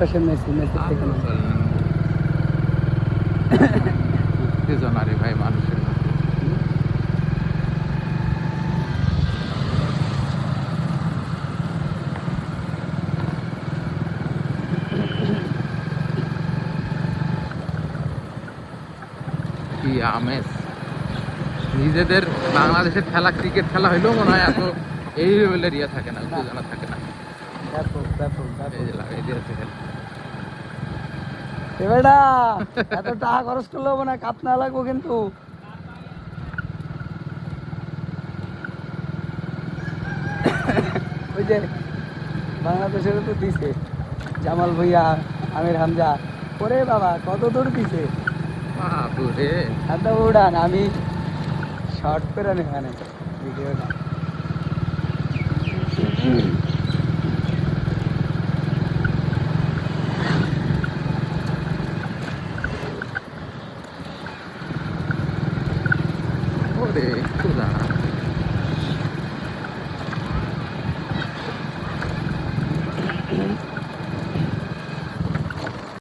Messi মেসির থেকে না। উত্তেজনা রে ভাই মানুষের মধ্যে। কি আমেজ! নিজেদের বাংলাদেশের খেলা, ক্রিকেট খেলা হইলেও মনে হয় এত এই লেভেলের ইয়ে থাকে না, উত্তেজনা থাকে না। ব্যাপক ব্যাপক এই ব্যাপক। যে লাগাই দিয়েছে খেলা। এ বেটা এত টাকা খরচ করলেও না, কাপ না লাগবো কিন্তু। ওই যে বাংলাদেশের তো দিছে জামাল ভুঁইয়া, আমির হামজা। ওরে বাবা কত দূর দিছে। বাপুরে! এত উড়ান, আমি শর্ট করে এখানে ভিডিওটা। ওরে একটু দাঁড়া।